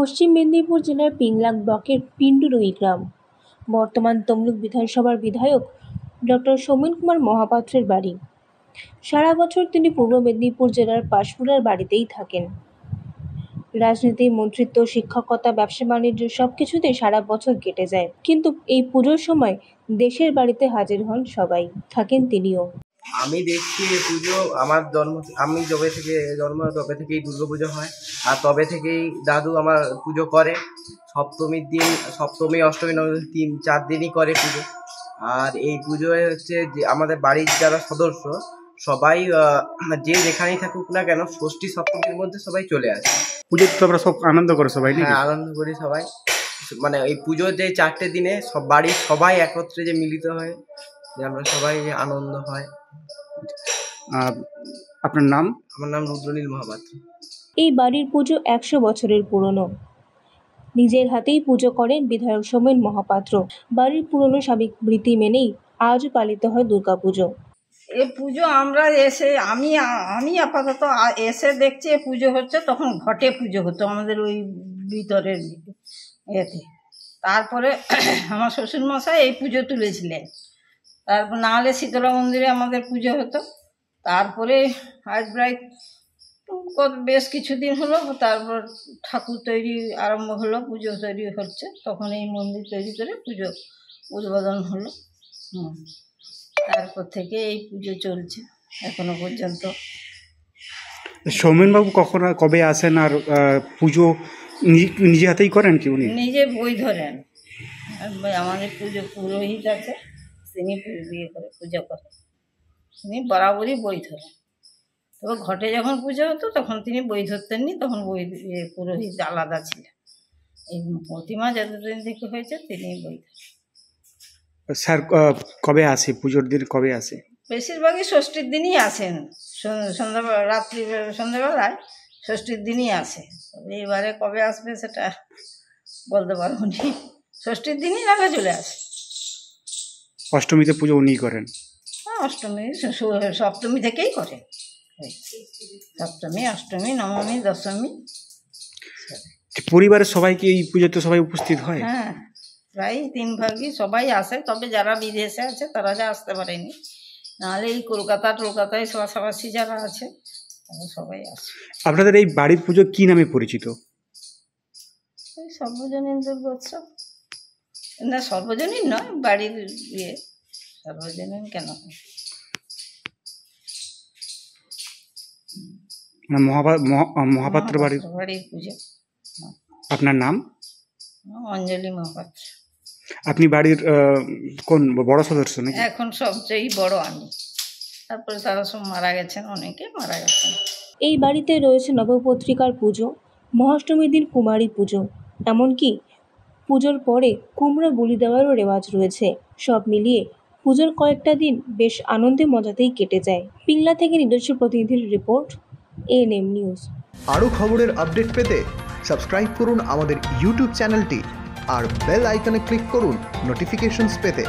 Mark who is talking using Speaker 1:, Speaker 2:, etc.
Speaker 1: পশ্চিম মেদিনীপুর জেলার পিংলাক ব্লকের পিণ্ডুরুই গ্রাম। বর্তমান তমলুক বিধানসভার বিধায়ক ডক্টর সৌমেন কুমার মহাপাত্রের বাড়ি। সারা বছর তিনি পূর্ব মেদিনীপুর জেলার পাশকুড়ার বাড়িতেই থাকেন। রাজনীতি, মন্ত্রিত্ব, শিক্ষকতা, ব্যবসা বাণিজ্য সবকিছুতেই সারা বছর কেটে যায়, কিন্তু এই পুজোর সময় দেশের বাড়িতে হাজির হন সবাই, থাকেন তিনিও।
Speaker 2: আমি দেখছি এই পুজো আমি যবে থেকে জন্ম তবে থেকেই দুর্গাপুজো হয়, আর তবে থেকেই দাদু আমার পুজো করে। সপ্তমীর দিন, সপ্তমী, অষ্টমী, নবমী 3-4 দিনই করে পুজো। আর এই পুজোয় হচ্ছে যে আমাদের বাড়ির যারা সদস্য সবাই যে যেখানেই থাকুক না কেন, ষষ্ঠী সপ্তমীর মধ্যে সবাই চলে আসে।
Speaker 3: পুজোর তো আমরা সব আনন্দ করে সবাই।
Speaker 2: হ্যাঁ, আনন্দ করি সবাই। মানে এই পুজোর যে 4টে দিনে সব বাড়ির সবাই একত্রে যে মিলিত হয়, যে আমরা সবাই আনন্দ হয়।
Speaker 3: আপনার নাম?
Speaker 2: আমার নাম রুদ্রনীল মহাপাত্র।
Speaker 1: এই বাড়ির পুজো 100 বছরের পুরনো। নিজের হাতেই পুজো করেন বিধায়ক সৌমেন মহাপাত্র। বাড়ির পুরনো স্বাভাবিক রীতি মেনেই আজও পালিত হয় দুর্গাপুজো।
Speaker 4: এই পুজো আমরা আমি আপাতত এসে দেখছি পুজো হচ্ছে, তখন ঘটে পুজো হতো আমাদের ওই ভিতরের এতে। তারপরে আমার শ্বশুরমশাই এই পুজো তুলেছিলেন। তারপর নাহলে শীতলা মন্দিরে আমাদের পুজো হতো। তারপরে আজ প্রায় বেশ কিছুদিন হলো, তারপর ঠাকুর তৈরি আরম্ভ হলো, পুজো তৈরি হচ্ছে, তখন এই মন্দির তৈরি করে পুজো উদ্বোধন হলো। তারপর থেকে এই পুজো চলছে এখনো পর্যন্ত।
Speaker 3: সৌমেনবাবু কবে আসেন আর পুজো নিজে হাতেই করেন কি? উনি
Speaker 4: নিজে বই ধরেন। আমাদের পুজো পুরোহিত আছে, তিনি বিয়ে করে পুজো করেন। তিনি বরাবরই বই ধরেন। তবে ঘটে যখন পুজো হতো তখন তিনি বই ধরতেননি, তখন পুরোহিত আলাদা ছিলেন। এই প্রতিমা যতদিন থেকে হয়েছে তিনি বই ধরেন।
Speaker 3: স্যার কবে আসে? পুজোর দিন কবে আসে?
Speaker 4: বেশিরভাগই ষষ্ঠীর দিনই আসেন। সন্ধ্যাবেলায় ষষ্ঠীর দিনই আসে। তবে এবারে কবে আসবে সেটা বলতে পারবো না। ষষ্ঠীর দিনই নাকি চলে আসে।
Speaker 3: অষ্টমীতে পুজো উনি করেন?
Speaker 4: হ্যাঁ, অষ্টমী সপ্তমী থেকেই করে। সপ্তমী, অষ্টমী, নবমী, দশমী।
Speaker 3: পরিবারের সবাই কি এই পুজোতে সবাই উপস্থিত হয়?
Speaker 4: হ্যাঁ, প্রায় 3 ভাগই সবাই আসে। তবে যারা বিদেশে আছে তারা যা আসতে পারেনি, নাহলে এই কলকাতায় পাশাপাশি যারা আছে তারা সবাই আসে।
Speaker 3: আপনাদের এই বাড়ির পুজো কি নামে পরিচিত?
Speaker 4: এই সর্বজনীন দুর্গোৎসব। না, সর্বজনীন নয়, বাড়ির সর্বজনীন কেন?
Speaker 3: মহাপাত্র বাড়ির
Speaker 4: পুজো।
Speaker 3: আপনার নাম?
Speaker 4: অঞ্জলি মহাপাত্র।
Speaker 3: আপনি বাড়ির কোন বড় সদস্য নাকি?
Speaker 4: এখন সবচেয়ে বড় আমি। তারপরে তারা সব মারা গেছেন, অনেকে মারা গেছেন।
Speaker 1: এই বাড়িতে রয়েছে নবপত্রিকার পুজো, মহাষ্টমীর দিন কুমারী পুজো, এমনকি পুজোর পরে কুমড়ো বলি দেওয়ারও রেওয়াজ রয়েছে। সব মিলিয়ে পুজোর কয়েকটা দিন বেশ আনন্দে মজাতেই কেটে যায়। পিংলা থেকে নিজস্ব প্রতিনিধির রিপোর্ট, ANM নিউজ।
Speaker 5: আরও খবরের আপডেট পেতে সাবস্ক্রাইব করুন আমাদের ইউটিউব চ্যানেলটি আর বেল আইকনে ক্লিক করুন নোটিফিকেশনস পেতে।